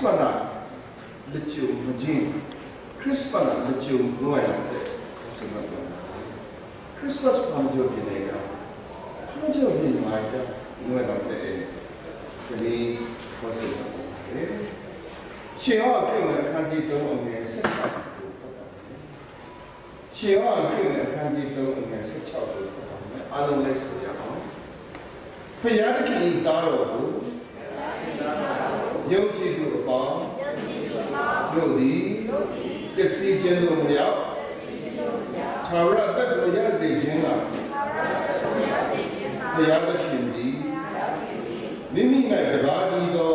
Christmas lechu majin Christmas lechu noya Christmas pamjo binega pamjo bin noya noya the possible she all came a candy don't against she all came a candy don't against a child I don't listen Payaki Daro Yogi to a bomb Yodi Yesi General Yao Tara that Yazi Jenna Payaka Kindi Nini Nagabadi do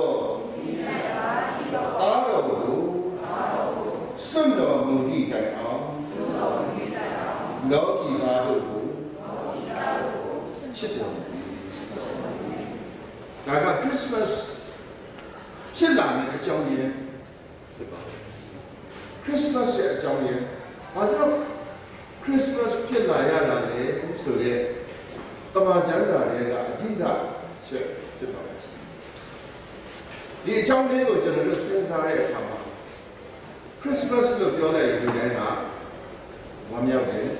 Taro Sundo Mudi Dayam Loki Dado Chittle Daga Christmas Chillan a Johnny Christmas a Johnny Although Christmas Pillayana de Sule Tamajanda Rega Tinga The Johnny was general since I come Christmas look your lady Dana 1 year day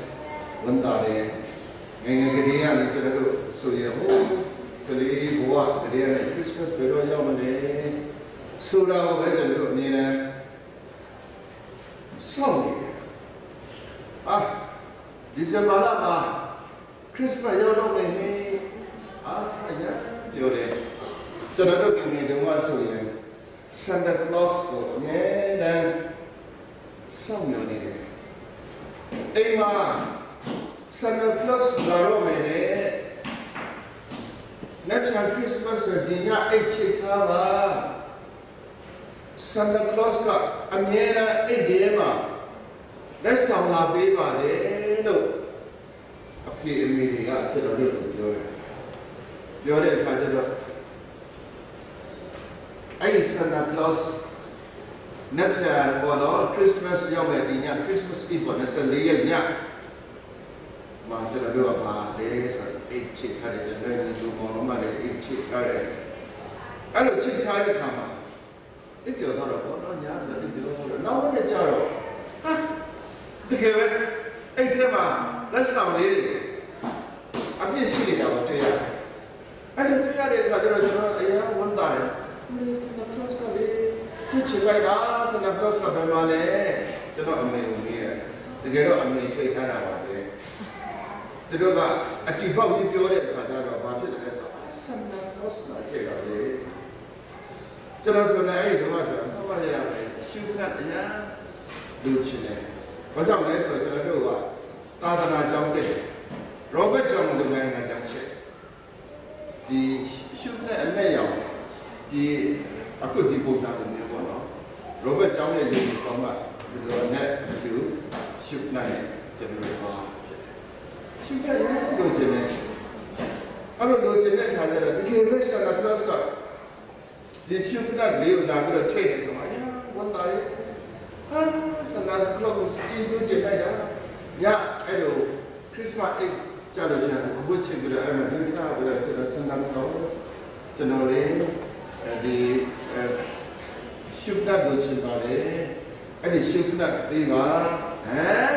1 day Gangadian General so you Kali Boa, Kali Christmas, Pero Yamane, Sura, Vegetable, Nina, Song. Ah, this is a Malama, Christmas, Yodo, yeah, Yode. Jonathan gave me the one so Santa Claus, yeah, then some Yoni. Emma, Santa Claus, Larome. Next year Christmas, Dina Ekitava Santa Claus got Amiera Edema. Let's have a baby. No, appear immediately after the little Jore Kajado. I Santa Claus next year or Christmas, young Dina Christmas Eve on a Sunday. Master do about days and 8 chick had a ready to Mohammed 8 chick had a hello chick had a come. If you're not about Yas, if you know what the jar. Together, 8 tema, let's some lady. I'm just sitting out there. I don't think I had one dollar. Please, the cross got it. Teaching like us and the cross got the money. Do not amazing here. The girl I'm going to take her out. The dog at the bottom of your head, about it. Some lost my tail away. Jonathan, I don't know shooting at the young Lucine. But I'm less for the dog. Tadana jumped in. Robert John, the man I jumped. The shooting at Mayo, the Akuti goes out in the one. Robert John, from the net to shoot night, general. She got a good genetic. I don't know the behavior Santa Claus got. Did you not live now to take it? One day. Santa Claus, yeah, I know. Christmas egg, Jalishan, which you could ever do with Santa Claus. Generally, the should not go to body, and it should not be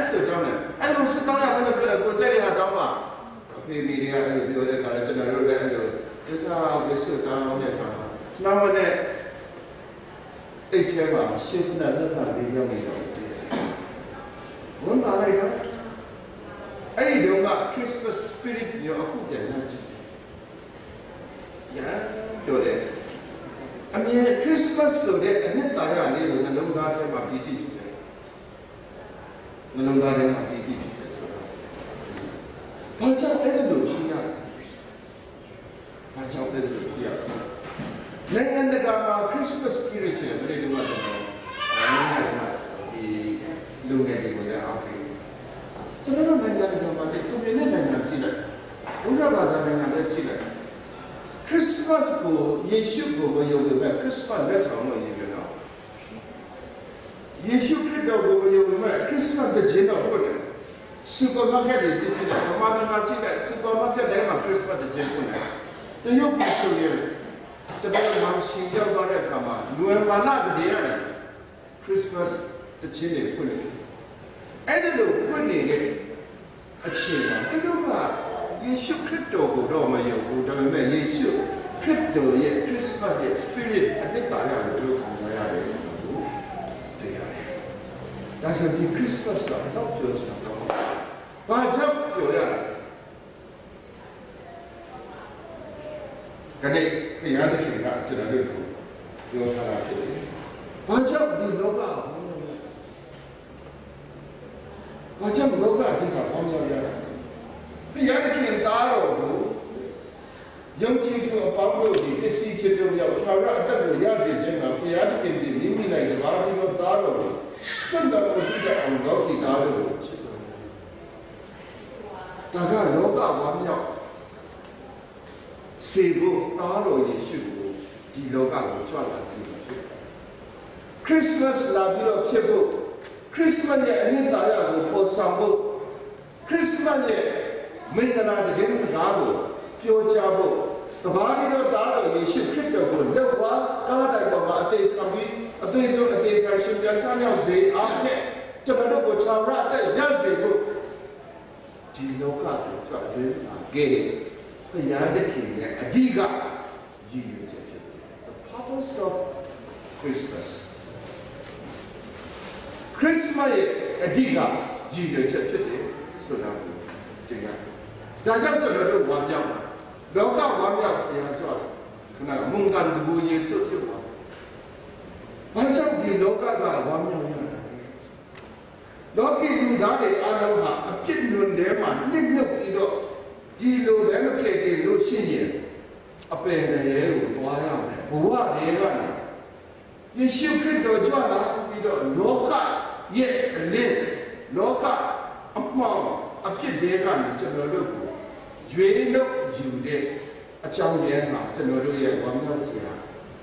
sit down. I don't sit down. I'm going to go tell you how to pay media and do the college and I wrote that. You sit down there. Now, when they came out, shit, never had the young one day. I don't got Christmas spirit. You're a cool day. Yeah, there. I mean, Christmas so that and then I live in the long time of PT. The long time of PT. Watch out, I don't know. Watch out, I don't know. Then the Christmas spirit, very good. The lunatic with the army. So, I don't know about the community and Chile. Christmas go, Yeshu go when you will Christmas lesson when you know. Yeshu Christ go when you will Christmas the gin of good. Supermarket is digital, the mother magic, supermarket, they have Christmas the gin. The yoke is so here. ကျွန်တော်မှရှင်ရောက်သွားတဲ့အခါမှာနိုဝင်ဘာလကတည်းကနေခရစ်စမတ်တခြင်းတွေဖွင့်နေတယ်အဲ့ဒီလိုဖွင့်နေတဲ့အချိန်မှာသူတို့ကယေရှုခရစ်တော်ကိုတော့မယုံဘူးဒါပေမဲ့ယေရှုခရစ်တော်ရဲ့ခရစ်စမတ်ရဲ့ spirit အနှစ်သာရကိုသူတို့ခံစားရတယ်ဆိုတော့တရားတယ်ဒါဆိုဒီခရစ်စမတ်ကတော့ပြောစရာတော့ဘာကြောင့်ပြောရလဲကနေဘုရားသခင်ကကျွန်တော်တို့ကိုပြောထားတာဖြစ်တယ်ဘာကြောင့်ဒီလောကဘာကြောင့်လောကကြီးကပေါင်းမြောက်ရတာဘုရားသခင်သားတော်ကိုယုံကြည်သူအပေါင်းတို့ဒီပစ္စည်းချင်းတို့ရောက်ထာဝရအသက်ကိုရစေခြင်းမှာဘုရားသခင်ဒီမိမိ၌တပါးဒီလိုသားတော်ကိုစံတော်ကိုကြည့်အောင်လောကီသားတော်ကိုချစ်တော်ဒါကလောကဝမ်းမြောက်စေဖို့သားတော်ယေရှုကိုဒီလောကကိုကြွလာစေတာဖြစ်ခရစ်စမတ်လာပြီးတော့ဖြစ်ဖို့ခရစ်စမတ်ရဲ့အနှစ်သာရကိုပေါ်ဆောင်ဖို့ခရစ်စမတ်ရဲ့မင်္ဂလာတကယ်စကားကိုပြောကြားဖို့တပါးတော်သားတော်ယေရှုခရစ်တော်ကိုလောက်ပါကားတိုင်ပေါ်မှာအသေးခံပြီးအသေးတို့အသေးခံရှင်ပြန်ထမြောက်စေအားဖြင့်ကျွန်တော်တို့ကိုထာဝရအသက်ရစေဖို့ဒီလောကကိုကြွစေခဲ့တယ်ဘုရားသခင်ရဲ့အဓိကရည်ရွယ်ချက်ဖြစ်တယ် The purpose of Christmas Christmas ရဲ့အဓိကရည်ရွယ်ချက်ဖြစ်တယ်ဆိုတာကိုတရားဒါကြောင့်ကျွန်တော်တို့ဝါပြောင်းတာလောကဝါပြောင်းတရားကြွတယ်ခဏမုန်ကန်တူယေဆုပြုတ်ပါဘာကြောင့်ဒီလောကကဝါမြောင်းရတာလဲလောကီလူသားတွေအားလုံးဟာအပြစ်လွန်ထဲမှာနှိမ့်မြုပ်ပြီးတော့ဒီလိုလည်းမဖြစ်သေးလို့ရှိရင်အပင်တွေကိုတွားရမယ်ဘဝတွေကနေယေရှုခရစ်တော်ကြွလာပြီးတော့လောကရဲ့အလင်းလောကအမှောင်အဖြစ်တွေကနေကျွန်တော်တို့ကိုရွေးလို့ယူတဲ့အကြောင်းရင်းမှာကျွန်တော်တို့ရဲ့ဝမ်းမြောက်စရာ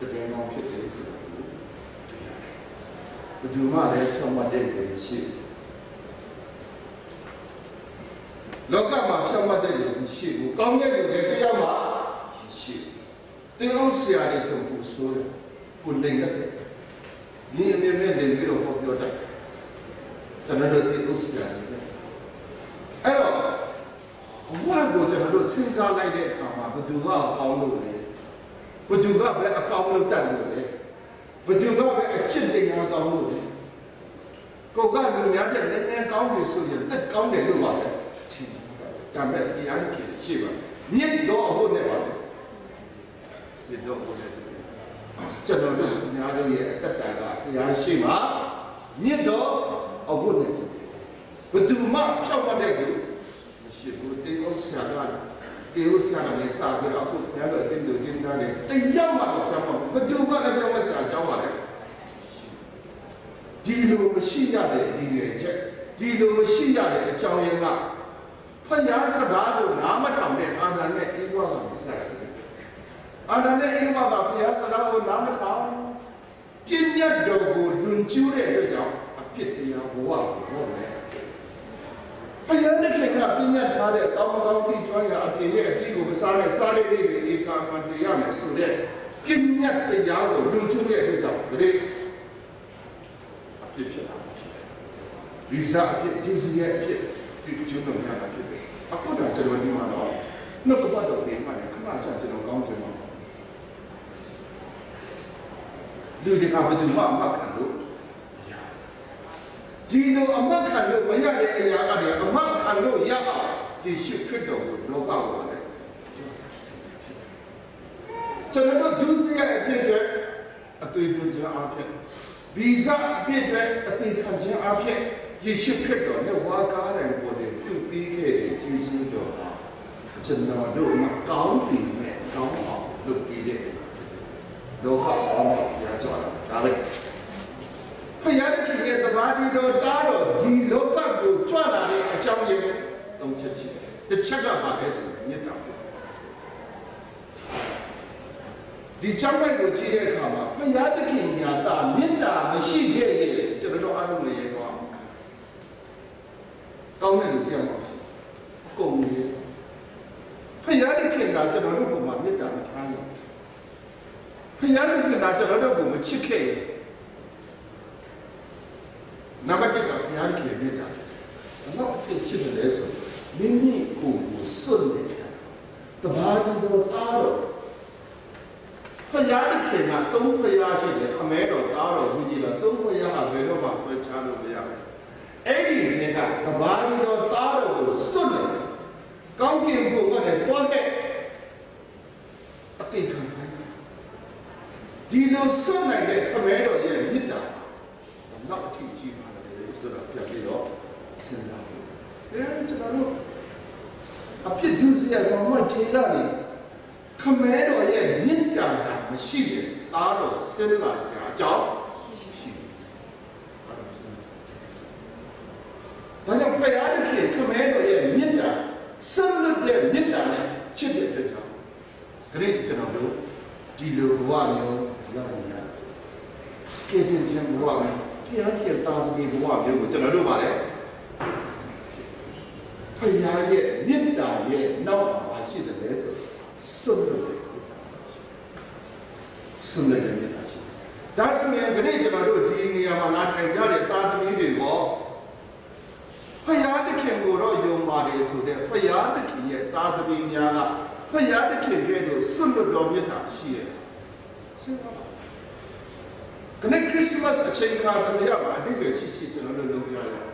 တကယ်ကောင်းဖြစ်တယ်ဆိုတာကိုတွေ့ရတယ်ဘယ်သူမှလည်းဖြောင့်မတ်တဲ့လူရှိလောကမှာဖြောင့်မတ်တဲ့လူရှိဘူးကောင်းတဲ့လူတွေတရားမှာရှိတင်အောင်ဆရာတွေဆိုဖို့ဆိုတယ်ကိုလိမ့်တယ်ဒီအမြဲတမ်းနေပြီးတော့ဟောပြောတတ်ကျွန်တော်တို့တင်အောင်ဆရာတွေအဲ့တော့ဘဝကိုကျွန်တော်တို့စဉ်းစားလိုက်တဲ့အခါမှာဘယ်သူကအကောင်းလို့လဲဘယ်သူကပဲအကောင်းလို့တတ်လို့လဲဘယ်သူကပဲအချစ်တရားကောင်းလို့လဲကိုကလူများတဲ့နည်းနည်းကောင်းပြီဆိုရင်တက်ကောင်းတယ်လို့ပါလေဒါမဲ့တရားကြီးရှိပါမြင့်တော့ဟုတ်နေပါလေမြင့်တော့ဟုတ်နေကျွန်တော်တို့ညာတို့ရဲ့အတ္တကတရားရှိမှမြင့်တော့ဟုတ်နေဘယ်သူမှဖြောက်မတဲ့သူမရှိဘူးတေဥစ္စာကလည်းစာပြီးတော့အခုညာတို့အတင်းတို့တင်းသားတယ်တရားမှတော့ဖြောက်မဘယ်သူမှလည်းပြောမစရာအကြောင်းပါလေဒီလိုမရှိရတဲ့ဒီရဲ့ချက်ဒီလိုမရှိရတဲ့အကြောင်းရင်းကဖယားစကားကိုနားမထောင်တဲ့အာဏာနဲ့အေဝါကမဆိုင်ဘူးအာဏာနဲ့အေဝါကဖယားစကားကိုနားမထောင်ပြည့်ညတ်တော်ကိုလွန်ကျူးတဲ့အတွက်ကြောင့်အဖြစ်တရားဘဝကိုဟောတယ်ဖယားနဲ့ခင်ကပြည့်ညတ်ထားတဲ့ကောင်းကောင်းသိကျွမ်းရာအဖြစ်ရဲ့အတိကိုမစားနဲ့စားလေးလေးဧကာမတရားနဲ့ဆိုတဲ့ပြည့်ညတ်တရားကိုလွန်ကျူးတဲ့အတွက်ကြောင့်ဒီအဖြစ်ဖြစ်လာဗီဇာအဖြစ်ဒီစီရဲ့အဖြစ်ကျွန်းတော်ရတာဖြစ်တယ်အခုတော့ကျွန်တော်ဒီမှာတော့နှုတ်ကပတ်တော်လေးမှလည်းခဏချကျွန်တော်ကောင်းချင်ပါလူတွေကဘယ်သူမှအမှတ်ခံလို့ဒီလိုအမှတ်ခံလို့မရတဲ့အရာကတည်းကအမှတ်ခံလို့ရအောင်ယေရှုခရစ်တော်ကိုလောကကိုလည်းကျွန်တော်တို့ဒုစရိုက်အဖြစ်တွေအသွေးသွင်းခြင်းအဖြစ်ဗီဇအဖြစ်တွေအသေးခံခြင်းအဖြစ်ယေရှုခရစ်တော်နဲ့ဝါကားတယ်ပေါ်တယ်ပြုပြီးခဲ့တဲ့ယေရှုတော်ဟာကျွန်တော်တို့မကောင်းပြီနဲ့ကောင်းအောင်လုပ်ပြီးတဲ့လောကအောင်ရကြတာဒါပဲဖယားသခင်ရဲ့တပါးဒီတော်သားတော်ဒီလောကကိုကြွလာတဲ့အကြောင်းရင်းသုံးချက်ရှိတယ်တစ်ချက်ကပါလဲဆိုမြတ်တာဒီချမ်းပိုက်ကိုကြည့်တဲ့အခါမှာဖယားသခင်ညာတာမြတ်တာမရှိခဲ့ရဲ့ကျွန်တော်တို့အားလုံးလည်းရေတော့ကောင်းတဲ့လူပြောင်းပါရှိအကုန်ကြီးဖယားသခင်ကကျွန်တော်တို့ပုံမှာမြတ်တာမထားဘူး ဖယားကနာကျွန်တော်တို့ကိုမချစ်ခဲ့နံပါတ်1ကဘုရားခင်မြတ်တာနောက်အဖြစ်ချစ်တယ်ဆိုမိမိကိုယ်ကိုစွန့်နေတာတဘာဒီတော့တားတော့ဖယားခင်ကသုံးဖယားရှိတယ်ခမဲတော်တားတော်ဘုကြီးတော်သုံးဖယားကဘယ်တော့မှပွဲချလို့မရဘူးအဲ့ဒီခေတ်ကတဘာဒီတော့တားတော်ကိုစွန့်တယ်ကောင်းကင်ဘုရားနဲ့တွားတဲ့အတိတ်ခံခိုင်းဒီလိုစွန့်နိုင်တဲ့ခမဲတော်ရဲ့မြစ်တာနောက်အထီးကြီးပါတယ်ဆိုတော့ပြန်ပြီးတော့စဉ်းစားဖို့ဒါကျွန်တော်တို့အပြစ်ဒုစရိုက်ဘာမှခြေကနေခမဲတော်ရဲ့မြစ်တာမရှိရင်အားတော့စဉ်းလာစရာအကြောင်းရှိတယ်။ဒါကြောင့်ဖယားတခင်ခမဲတော်ရဲ့မြစ်တာဆက်လက်တဲ့မြစ်တာနဲ့ချစ်တဲ့အတွက်ကြောင့်ခရစ်ကျွန်တော်တို့ဒီလိုဘဝမျိုးရောက်နေရတယ်။ကဲတင်ခြင်းဘဝမျိုးဖယားရဲ့တာသမီဘဝမျိုးကိုကျွန်တော်တို့ပါလေဖယားရဲ့မြစ်တာရဲ့နောက်မှာရှိတယ်လေဆိုစွန့်လို့စွန့်တဲ့မြစ်တာရှိဒါဆိုရင်ဒီနေ့ကျွန်တော်တို့ဒီနေရာမှာလာထိုင်ကြတဲ့တာသမီတွေကိုဖယားတခင်ကိုတော့ယုံပါတယ်ဆိုတဲ့ဖယားတခင်ရဲ့တာသမီများကဖယားတခင်ကဲ့သို့စွန့်လို့တော်မြတ်တာရှိရဲ့စဉ်းစားပါခရစ်စမတ်အချိန်ခါတည်းရပါအတိတ်ပဲရှိကျွန်တော်တို့လုပ်ကြရအောင်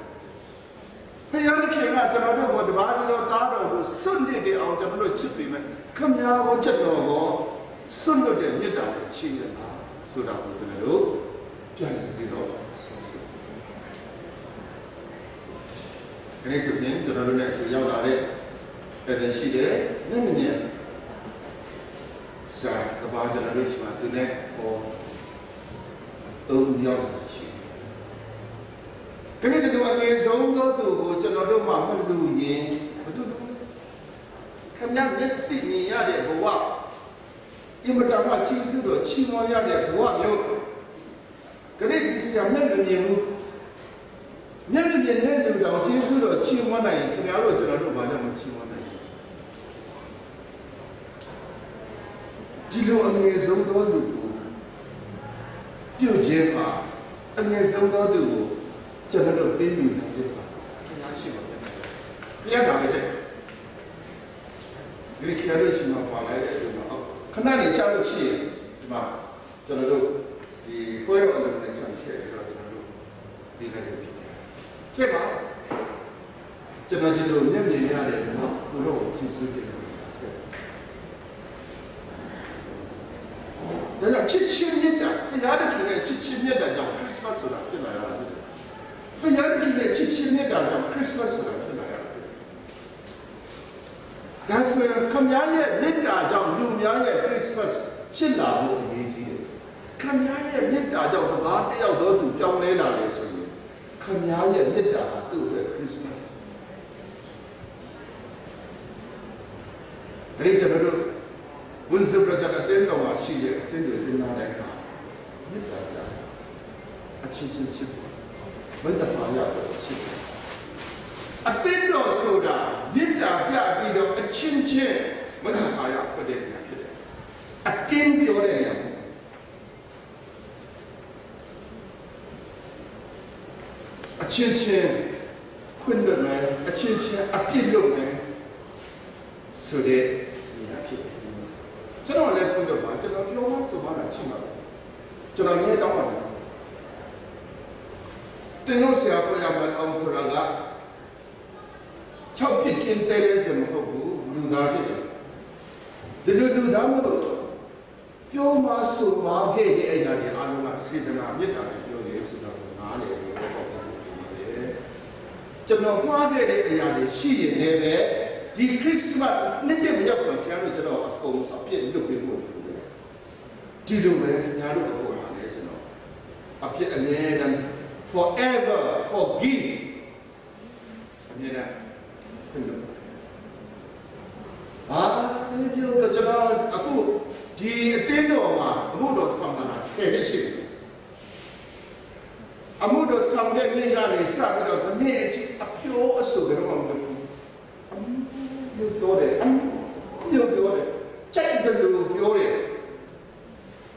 ဖယားတခင်ကကျွန်တော်တို့ကိုတပါးတော်သားတော်ကိုစွန့်နေတဲ့အောင်ကျွန်တော်တို့ချစ်ပြီးမယ်ခမညာကိုချက်တော်ကိုစွန့်လို့တဲ့မြတ်တာကိုချီးရတာဆိုတာကိုကျွန်တော်တို့ပြန်ပြီးတော့ဆက်ဆက်ခရစ်စမတ်ကျွန်တော်တို့နဲ့ရောက်လာတဲ့အဲ့ရှိတယ်နည်းနည်းစာတပါးကျွန်တော်တို့ရှိမှသူနဲ့ဟောသုံးရောက်လာရှိခရစ်တော်အငယ်ဆုံးသောသူကိုကျွန်တော်တို့မှမလူရင်ဘာလို့ခမညာမျက်စိမြင်ရတဲ့ဘဝအင်မတန်မှကြီးစုတော့ချီးမွမ်းရတဲ့ဘဝမျိုးခရစ်ဒီဆရာနဲ့မမြင်ဘူးမျက်မြင်တဲ့လူတော်ကြီးစုတော့ချီးမွမ်းနိုင်ရင်ခင်ဗျားတို့ကျွန်တော်တို့ဘာကြောင့်မချီးမွမ်းနိုင်ဒီလိုအငယ်ဆုံးသောသူကိုပြုတ်ခြင်းပါအငယ်ဆုံးသောသူကိုကျွန်တော်တို့ပေးလူနိုင်ခြင်းပါခင်ဗျားရှိပါဗျာပြရတာပဲတဲ့ဒီခေတ်ရရှိမှာပါလိုက်တဲ့ဆိုတော့ခဏနေချလို့ရှိရင်ဒီမှာကျွန်တော်တို့ဒီကိုရောအလုပ်နဲ့ချမ်းခဲ့ပြီးတော့ကျွန်တော်တို့ပြီးလိုက်တယ်ဖြစ်ပါကျွန်တော်ဒီလိုမျက်မြင်ရတယ်နော်ဘုလို့ကြည့်စုကြည့်တယ်ဒါကြောင့်ချစ်ချင်းမြတ်တာဘုရားတခင်ရဲ့ချစ်ချင်းမြတ်တာကြောင့်ခရစ်စမတ်ဆိုတာဖြစ်လာရတာဖြစ်တယ်ဘုရားတခင်ရဲ့ချစ်ချင်းမြတ်တာကြောင့်ခရစ်စမတ်ဆိုတာဖြစ်လာရတာဖြစ်တယ်ဒါဆိုရင်ခမည်းရဲ့မြတ်တာကြောင့်လူများရဲ့ခရစ်စမတ်ဖြစ်လာဖို့အရေးကြီးတယ်ခမည်းရဲ့မြတ်တာကြောင့်တပါးတယောက်တော့သူပြောင်းလဲလာတယ်ဆိုရင်ခမည်းရဲ့မြတ်တာဟာသူ့အတွက်ခရစ်စမတ်အဲ့ဒီကျွန်တော်တို့ဝန်စပရကြတဲ့အတင်းတော်မှာရှိတဲ့အတင်းတွေတင်လာတဲ့အခါမြတ်တာကအချင်းချင်းချစ်ဖို့မတ္တပါရတော့ချစ်အတင်းတော်ဆိုတာမြတ်တာပြပြီးတော့အချင်းချင်းမတ္တပါရဖြစ်တဲ့နေရာဖြစ်တယ်အတင်းပြောတဲ့နေရာအချင်းချင်းခွင့်လွှတ်မယ်အချင်းချင်းအပြစ်လုပ်မယ်ဆိုတဲ့နေရာဖြစ်တယ်ကျွန်တော်လည်းခွင့်လွှတ်ပါကျွန်တော်ပြောမှဆိုမှတာရှိမှာကျွန်တော်လည်းတောင်းပါတယ်တင်လို့ဆရာကိုရမယ်အောင်ဆိုတာက6ဖြစ်ကင်းတဲလဲစမဟုတ်ဘူးလူသားဖြစ်တယ်ဒီလိုလူသားမလို့ပြောမှဆိုမှခဲ့တဲ့အရာတွေအားလုံးကစေတနာမေတ္တာနဲ့ပြောနေဆိုတာကိုနားလည်လို့ပေါ့ကျွန်တော်မှားခဲ့တဲ့အရာတွေရှိရင်လည်းပဲဒီခရစ်စမတ်နေ့တည်းမရောက်တော့ခင်ဗျားတို့ကျွန်တော်အကုန်အပြည့်လွတ်ပြီးဖို့ဒီလိုပဲခင်ဗျားတို့အကုန်ပါလေကျွန်တော်အပြည့်အမြဲတမ်း forever forgive အမြဲတမ်းခွင့်လွှတ်ဒီလိုတော့ကျွန်တော်အခုဒီအတင်းတော်မှာအမှုတော်ဆောင်တာ10နှစ်ရှိတယ်အမှုတော်ဆောင်တဲ့နေ့ကနေစပြီးတော့ဒီနေ့အထိအပြိုးအဆူကတော့မလုပ်ဘူးပြောတယ်ပြောတယ်ကြိုက်တယ်လို့ပြောတယ်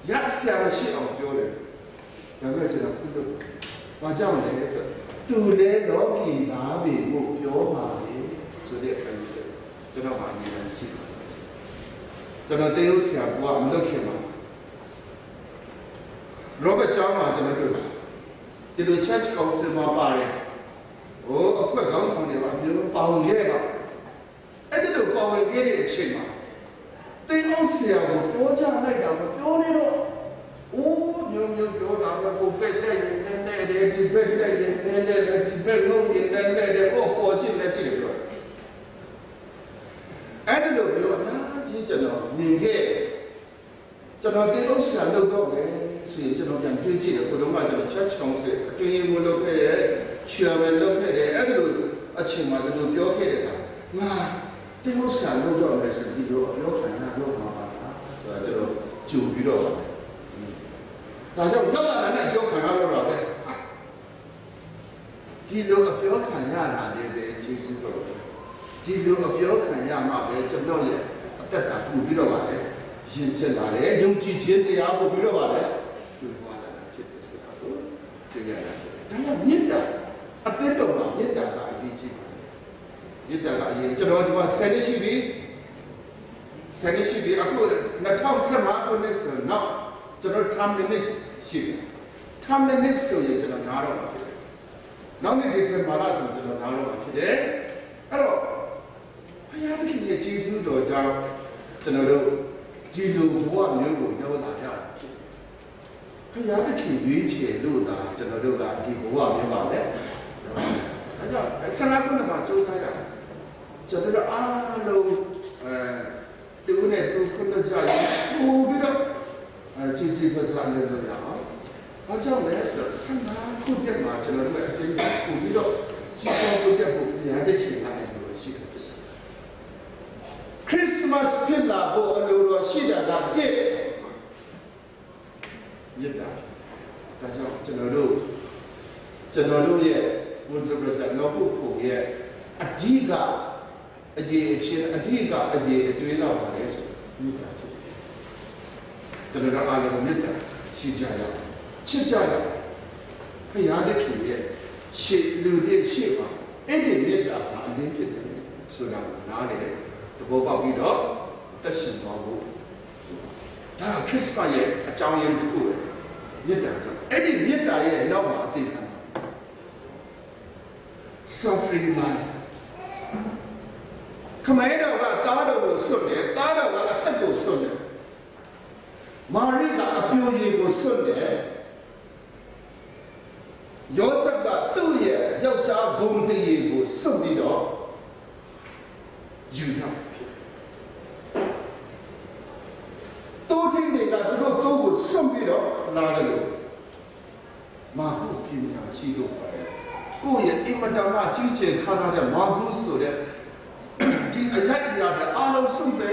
ရဆရာရှိအောင်ပြောတယ်ဒါပေမဲ့ကျွန်တော်ခုလို့ဘာကြောင့်လဲဆိုသူလည်းလောကီသားပြီကိုပြောပါလေဆိုတဲ့အခါကျကျွန်တော်ဟာအမြဲတမ်းရှိတယ်ကျွန်တော်တေးဥဆရာကမလုပ်ခင်မှာရောဘတ်ကျောင်းမှာကျွန်တော်တွေ့ဒီလို church council မှာပါတယ်ဟိုအဖွဲ့ကောင်းဆောင်တွေကအမျိုးပေါဝင်ခဲ့ပါအဲ့ဒီလိုပေါဝင်ခဲ့တဲ့အချိန်မှာတေးဥဆရာကိုပြောကြလိုက်တာမပြောနေတော့အိုးမျိုးပြောတာကကိုပဲ့တဲ့နေနေတယ်ဒီပဲ့တဲ့နေနေတယ်ဒီပဲ့လုံးနေနေတယ်ဟိုပေါ်ကြည့်နေကြည့်တယ်ပြောအဲ့ဒီလိုပြောတာကြီးကျွန်တော်မြင်ခဲ့ကျွန်တော်တေးဥဆရာလုပ်တော့မယ်ဆိုရင်ကျွန်တော်ပြန်တွေးကြည့်တယ်ဘုရားကကျွန်တော် church council အတွင်းရေးမှူးလုပ်ခဲ့တယ် chairman လုပ်ခဲ့တယ်အဲ့ဒီလိုအချိန်မှာကျွန်တော်ပြောခဲ့တယ်ကငါတေးဥဆရာလုပ်တော့မယ်ဆိုဒီလိုပြောခံရတော့မှာပါဆိုတာကျွန်တော်ကြိုပြီးတော့ဒါကြောင့်ရောက်လာတဲ့ပြောခံရတော့ပဲဒီလိုအပြောခံရတာလည်းပဲကျေးဇူးတော်ဒီလိုအပြောခံရမှပဲကျွန်တော်ရဲ့အသက်တာပူပြီးတော့ပါလေရင်ကျက်လာတယ်ယုံကြည်ခြင်းတရားပို့ပြီးတော့ပါလေကျွမ်းသွားတာဖြစ်တဲ့ဆိုတာကိုတွေ့ရတယ်ဒါကြောင့်မြစ်တာအသက်တော်မှာမြစ်တာကအရေးကြီးတယ်မြစ်တာကအရေးကျွန်တော်ဒီမှာဆယ်နှစ်ရှိပြီအခု2015ခုနှစ်ဆိုတော့ကျွန်တော်10 minutes ရှိတယ်10 minutes ဆိုရင်ကျွန်တော်နားတော့မှာဖြစ်တယ်နောက်နေ့ဒီဇင်ဘာလဆိုကျွန်တော်နားတော့မှာဖြစ်တယ်အဲ့တော့ဘုရားသခင်ရဲ့ကျေးဇူးတော်ကြောင့်ကျွန်တော်တို့ဒီလိုဘဝမျိုးကိုရောက်လာကြတာဖြစ်တယ်ဘုရားသခင်ရွေးချယ်လို့သာကျွန်တော်တို့ကဒီဘဝမျိုးပါလေအဲ့တော့ဆန္ဒကုန်းမှာစူးစမ်းရတယ်ကျွန်တော်တို့အားလုံးတူနဲ့တူခုနကြရင်ပို့ပြီးတော့ကြည်ကြည်ဆက်ဆက်လုပ်လို့ရအောင်။ဘာကြောင့်လဲဆိုတော့ဆန္ဒခုပြတ်မှာကျွန်တော်တို့အတင်းပို့ပြီးတော့ကြည်ပေါ်ပြတ်ဖို့ရတဲ့ချိန်တိုင်းလို့ရှိတယ်။ Christmas ပြတ်လာဖို့အလိုတော်ရှိတာကတည်းရတာ။ဒါကြောင့်ကျွန်တော်တို့ရဲ့ဝန်စပရတဲ့နောက်ဖို့ရဲ့အဓိကအရေးအချင်းအဓိကအရေးအတွေးတော့ပါလေဆိုမြတ်တာကျွန်တော်တို့အားလုံးမြတ်တာရှိကြရအောင်ချစ်ကြရအောင်ဘုရားသခင်ရဲ့ရှေ့လူရဲ့ရှေ့မှာအဲ့ဒီမြတ်တာကအလင်းဖြစ်တယ်ဆိုတာနားလေသဘောပေါက်ပြီးတော့တက်ရှင်သွားဖို့ဒါခရစ်စတန်ရဲ့အကြောင်းရင်းတစ်ခုပဲမြတ်တာကြောင့်အဲ့ဒီမြတ်တာရဲ့နောက်မှာအတိတ်က suffering lifeခမဲတော်ကတားတော်ကိုစွန့်တယ်တားတော်ကအသက်ကိုစွန့်တယ်မာရိကအပြိုရည်ကိုစွန့်တယ်ယောဇက်ကသူ့ရဲ့ယောက်ျားဂုဏ်တည်ကိုစွန့်ပြီးတော့ယူရဖြစ်တိုးထင်းတွေကသူတို့တိုးကိုစွန့်ပြီးတော့လာတယ်လို့မာကုပညာရှိတို့ပါတယ်ကိုယ့်ရဲ့အင်မတန်မှကြီးကျယ်ခါထားတဲ့မာကုဆိုတဲ့ဒီအရက်အရာတွေအားလုံးစုပဲ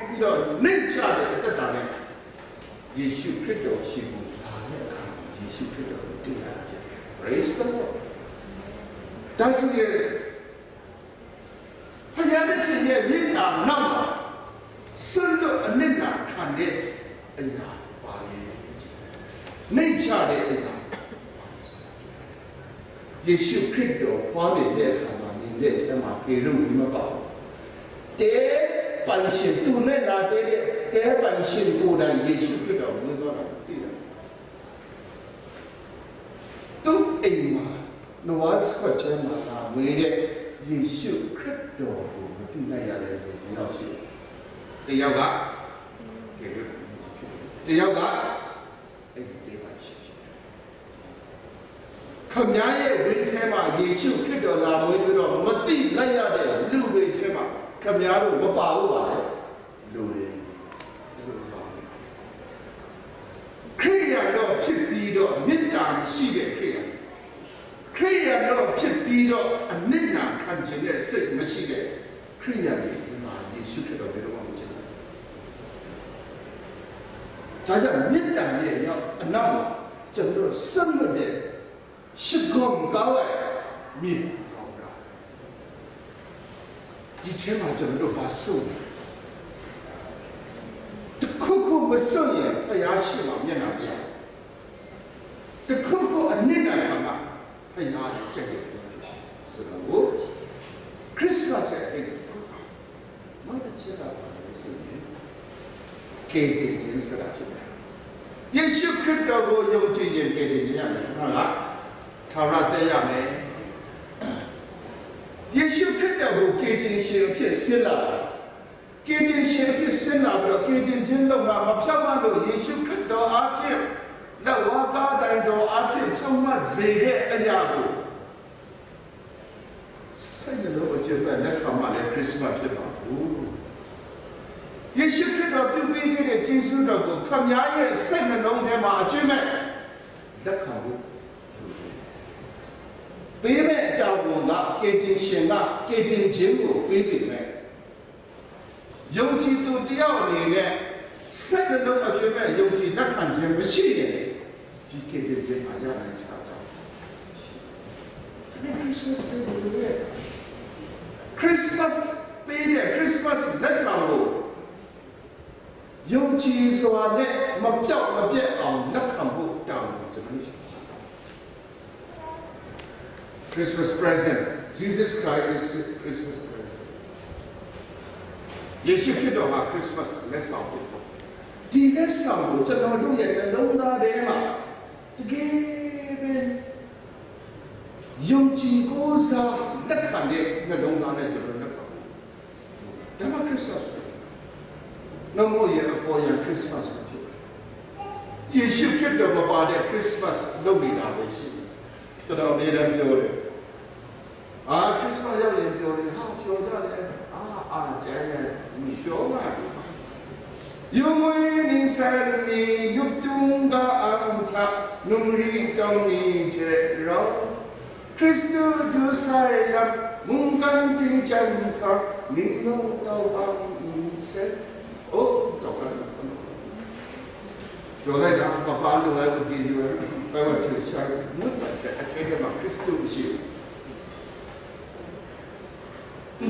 ပြီးတော့နှိမ့်ချတဲ့အသက်တာနဲ့ယေရှုခရစ်တော်ရှိဖို့လာတဲ့အခါယေရှုခရစ်တော်ကိုတွေ့ရတယ် Praise the Lord ဒါဆိုရင်ဘုရားသခင်ရဲ့မြတ်တာနောက်မှာဆွလို့အနစ်နာခံတဲ့အရာပါလေနှိမ့်ချတဲ့အရာယေရှုခရစ်တော်ဖွားနေတဲ့အခါမှာတဲ့အမှာပြေလို့မပေါ့တဲပိုင်ရှင်သူနဲ့လာတဲ့တဲပိုင်ရှင်ကိုယ်တိုင်ယေရှုခရစ်တော်ဝင်သွားတာသိတယ်သူအိမ်မှာနဝါစခွတ်ထဲမှာဝေတဲ့ယေရှုခရစ်တော်ကိုမသိနိုင်ရတယ်လို့ပြောရှိတယ်တယောက်ကအဲ့ဒီတဲပိုင်ရှင်ခမည်းရဲ့ဝိထဲမှာယေရှုခရစ်တော်လာမွေးပြီးတော့မသိလိုက်ရတဲ့လူတွေထဲမှာခမည်းတော်မပါဘူးပါလေလူတွေခရိယာတော်ဖြစ်ပြီးတော့မေတ္တာရှိတဲ့ခရိယာတော်ဖြစ်ပြီးတော့အနစ်နာခံခြင်းနဲ့စိတ်မရှိတဲ့ခရိယာတွေဒီမှာယေရှုခရစ်တော်ဘယ်တော့မှမချင်ဘူးဒါကြောင့်မေတ္တာရဲ့ရောက်အနောက်မှာကျွန်တော်စမ်းတဲ့ရှိကောင်းကောင်းမြင်တော့တာဒီထဲမှာကျွန်တော်ပါဆုံးတခုခုမ မစွန့်ရင်ဖယားရှိမှမျက်နှာပြတခုခုအနစ်နာခံမှာဖယားကြက်တယ်ဆိုတော့ခရစ်စမတ်ရဲ့အဲ့နောက်တစ်ချက်ကပါလို့ဆိုရင်ကေတင်ခြင်းဆိုတာဖြစ်တယ်ယေရှုခရစ်တော်ကိုယုံကြည်ရင်ကေတင်ခြင်းရမယ်ဟုတ်လားထာဝရတဲ့ရမယ်ယေရှုခရစ်တော်ကိုကေတင်ရှင်ဖြစ်ဆင်းလာကေတင်ရှင်ဖြစ်ဆင်းလာပြီးတော့ကေတင်ခြင်းလောက်မှာမဖြောက်မှလို့ယေရှုခရစ်တော်အားဖြင့်လက်ဝါးကားတိုင်းတော်အားဖြင့်ဖြောက်မှစေတဲ့အရာကိုစိတ်နှလုံးအကျဉ်းမဲ့လက်ခံမှလည်းခရစ်စမတ်ဖြစ်ပါဘူးယေရှုခရစ်တော်ပြုပေးခဲ့တဲ့ကျေးဇူးတော်ကိုခမည်းရဲ့စိတ်နှလုံးထဲမှာအကျဉ်းမဲ့လက်ခံဖို့ပေးမဲ့တာဝန်ကကေတင်ရှင်ကကေတင်ခြင်းကိုပေးပေမဲ့ယုံကြည်သူတယောက်အနေနဲ့စိတ်နှလုံးအကျဉ်းမဲ့ယုံကြည်လက်ခံခြင်းမရှိရင်ဒီကေတင်ခြင်းမှာရနိုင်ချာတော့ခရစ်စမတ်ပေးတဲ့ခရစ်စမတ်လက်ဆောင်ကိုယုံကြည်စွာနဲ့မပြောက်မပြတ်အောင်လက်ခံဖို့တောင်းတယ်ကျွန်တော်ရှိတယ် Christmas present Jesus Christ is Christmas present ယေရှုခရစ်တော်ဟာ Christmas လက်ဆောင်ဖြစ်တယ်ဒီလက်ဆောင်ကိုကျွန်တော်တို့ရဲ့နှလုံးသားထဲမှာတကယ်ပဲယုံကြည်ကိုးစားလက်ခံတဲ့နှလုံးသားနဲ့ကျွန်တော်လက်ခံဖို့ဒါမှ Christmas no more year for your Christmas ဖြစ်ယေရှုခရစ်တော်မှာပါတဲ့ Christmas လုပ်နေတာပဲရှိတယ်ကျွန်တော်အမြဲတမ်းပြောတယ်Christmas ရောက်ရင်ပြောတယ်ဟာပြောကြတယ်ကျန်တယ်ပြောမှာယုံဝင်နေစားနေယုတ်တုံကအန်တာနုံရီတောင်းနေတဲ့ရောခရစ်တုဒုဆိုင်လမ်မုန်ကန်တင်ချန်ခါနိနောတောင်းဆက်တော့ပြောလိုက်တာပပလိုပဲဒီလိုပဲဘာချစ်ရှာမတ်ပါစေအထဲမှာခရစ်တုရှိတယ်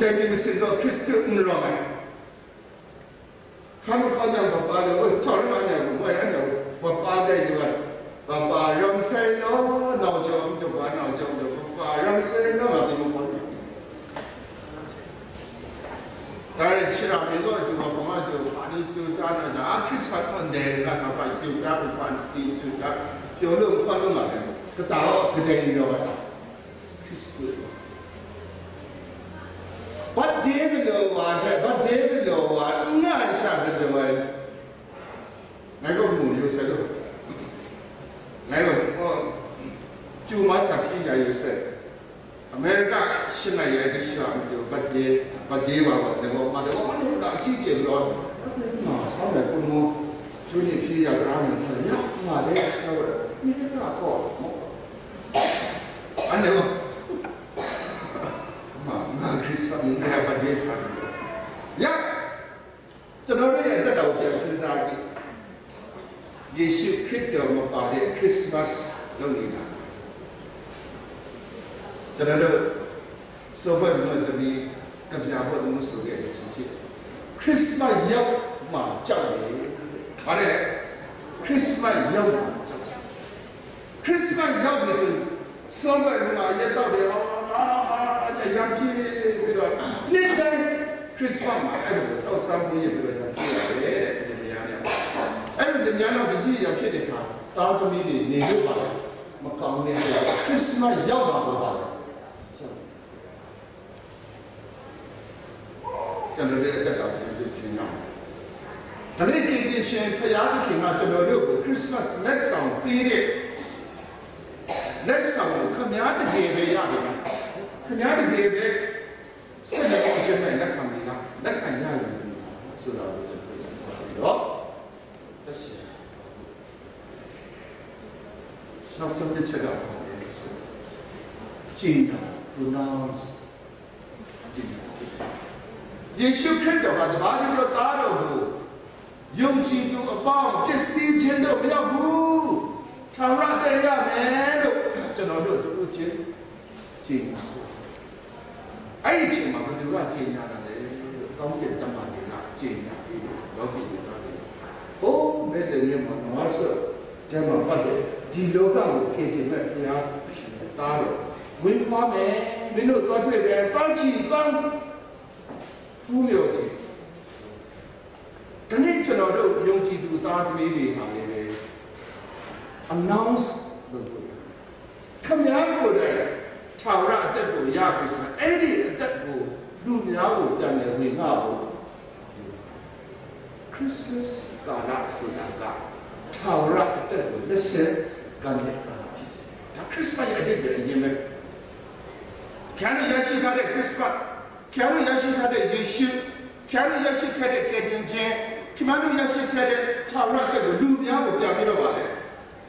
ဒါပေမဲ့စတော့ခရစ်တုမရောမယ်ခါမခါတော့ပပလိုထော်ရမနေဘူးဘာရတော့ပပတဲ့ယူပပရမ်ဆေနောတော့ကြောင့်တော့ဘာတော့ကြောင့်တော့ပပရမ်ဆေနောမဒီမပေါ်ဒါရှိရာမေတော့ဒီမှာဘာမှတော့အဒီကျတာတာခရစ်စမတ်မန်ဒေးကပါရှိတာပန်စတီတူတာပြောလို့ဖတ်လို့မှာပဲကတော့ကြင်ရောတာခရစ်စတုဘာဒေးလောဝါတဲ့ဘာဒေးလောဝါငါရှာတဲ့ဝဲငါကမှုရုပ်စလို့ငါကကျူမစာခိရရုပ်စအမေရိကရှင်းလိုက်ရတဲ့ရှိအောင်ဒီဘာဒေးပါတော့မတော့တာအကြီးကျယ်တော့ဆောင်းတယ်ကိုမို့ကျွေးနေဖြေရတာနဲ့ညငါလည်းဆောင်းတယ်ဒီကတော့အနေကငါခရစ်စမတ်နဲ့ပါဒေးစားရကျွန်တော်တို့ရဲ့တက်တော်ပြန်စဉ်းစားကြည့်ယေရှုခရစ်တော်မှာပါတဲ့ခရစ်စမတ်လုပ်နေတာကျွန်တော်တို့ဆိုဘယ်မှာတည်းကဗျာဘုဒ္ဓမဆိုခဲ့တဲ့ချင်းချင်းခရစ်စမတ်ရောက်မှကြောက်တယ်။ဘာလဲခရစ်စမတ်ရောက်ခရစ်စမတ်ရောက်ပြီဆိုစောဘယ်မှာရတော့တယ်ရံပြေးပြီးတော့နေ့တိုင်းခရစ်စမတ်မှာအဲ့လိုတော့စမ်းပွေးပြီးတော့ရံပြေးရတယ်တဲ့ဒီများနဲ့အဲ့လိုဒီများတော့ဒီကြီးရဖြစ်တဲ့အခါတာသမီးတွေနေလို့ပါမကောင်းတဲ့ခရစ်စမတ်ရောက်ပါတော့ပါကျွန်တော်တို့အသက်တော်ကိုသိစင်ရအောင်။ဒါနဲ့ကိတိရှင်ဖယားသခင်ကကျွန်တော်တို့ကိုခရစ်စမတ်လက်ဆောင်ပေးတဲ့လက်ဆောင်ကိုခမည်းတကယ်ပဲရတယ်။ခမည်းတကယ်ပဲစက်တော်ကျတဲ့လက်ခံပြီးလားလက်ခံရတယ်ဆိုတော့ကျွန်တော်ဆက်ပါတော့။တက်ရှိ။နောက်ဆုံးတစ်ချက်ကကြည်တာ pronounce ကြည်ယေရှုခရစ်တော်ကတပါးတော်သားတော်ကိုယုံကြည်သူအပေါင်းပစ္စည်းချင်းတို့မရောက်ဘူးထာဝရတဲ့ရမယ်လို့ကျွန်တော်တို့တို့ချင်းကြည်ညာအဲ့ဒီချိန်မှာဘယ်သူကကြည်ညာတယ်လဲကောင်းတဲ့တမန်တွေကကြည်ညာပြီးလောကီတွေကဟိုး မဲ့လည်းမြတ်မှာနွားဆိုတဲမှာပတ်တယ်ဒီလောကကိုကေတင်မဲ့ဘုရားတားတယ်ဝင်သွားမယ်မင်းတို့သွားတွေ့တယ်တောင်းချီတောင်းဖူးမြော်ချီဒီနေ့ကျွန်တော်တို့ယုံကြည်သူသားသမီးတွေဟာလည်း announce လုပ်လို့ခမည်းကိုလည်းထာဝရအသက်ကိုရပြီဆိုအဲ့ဒီအသက်ကိုလူများကိုပြန်လည်ဝင်ငှဖို့ Christmas ကာလဆိုတာကထာဝရအသက်ကိုလက်ဆက်ကနေကာလဖြစ်တယ်ဒါ Christmas ရဲ့အဓိပ္ပာယ်အရင်ပဲကျန်ရရှိထားတဲ့ Christmas ကျန်ရရှိထားတဲ့ယေရှုကျန်ရရှိထားတဲ့ကယ်တင်ခြင်းကျန်ရရှိထားတဲ့ထာဝရအသက်ကိုလူများကိုပြန်ပြီးတော့ပါလေ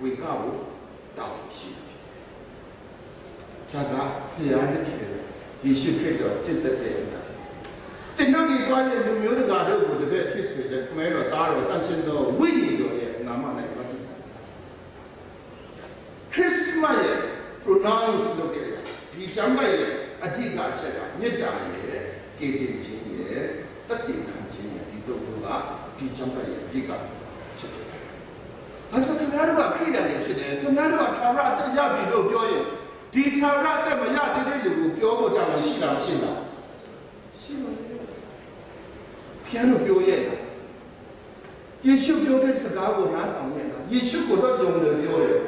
ဝင်ငှဖို့တောင်းရှိတယ်ဒါကဘုရားနဲ့ဖြစ်တယ်ယေရှုခရစ်တော်တည်တဲ့ကျွန်တော်ဒီသွားရဲ့လူမျိုးတကာတို့ကိုတပည့်ဖြစ်စေတဲ့ခမဲတော်သားတော်တန်ရှင်တော်ဝိညာဉ်တော်ရဲ့နာမနဲ့ပတ်သက်တယ်ခရစ်မတ်ရဲ့ pronounce လုပ်တဲ့ဒီကျမ်းပိုက်ရဲ့အဓိကအချက်ကမေတ္တာရဲ့ကေတင်ခြင်းရဲ့တတ်တည်ခံခြင်းရဲ့ဒီတို့ကဒီကျမ်းပိုက်ရဲ့အဓိကချက်ဖြစ်တယ်။အဲဆိုခင်ဗျားတို့ကခရစ်ယာန်တွေဖြစ်တယ်ခင်ဗျားတို့ကထာဝရအသက်ရပြီလို့ပြောရင်ဒီထာဝရအသက်မရသေးတဲ့လူကိုပြောဖို့တာဝန်ရှိလားမရှိလားရှိပါဘူး။ခင်ဗျားတို့ပြောရဲ့လားယေရှုပြောတဲ့စကားကိုနားထောင်ရဲ့လားယေရှုကိုတော့ယုံတယ်ပြောတယ်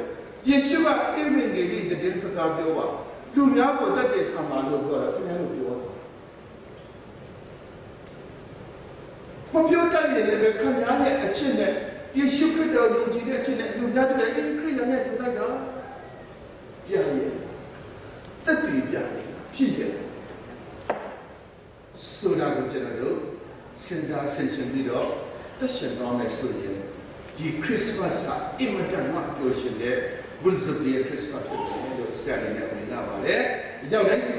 ယေရှုကအေဗင်ဂေလိတဲ့စကားပြောပါလူများကိုတတ်တဲ့ခံပါလို့ပြောတာခင်ဗျားတို့ပြောတယ်မပြောတတ်ရင်လည်းခင်ဗျားရဲ့အချက်နဲ့ယေရှုခရစ်တော်ယုံကြည်တဲ့အချက်နဲ့လူများတို့လည်းခရစ်ယာန်နဲ့တူလိုက်တာပြရဲ့တတ်တည်ပြရဲ့ဖြစ်ရဲ့ဆိုတာကိုကျွန်တော်တို့စဉ်းစားဆင်ခြင်ပြီးတော့သက်ရှင်သွားမယ်ဆိုရင်ဒီခရစ်စမတ်ကအင်မတန်မှပြောရှင်တဲ့ Will be a Christmas လို့ဆက်နေနေပါလေ။ရောက်တိုင်းစီ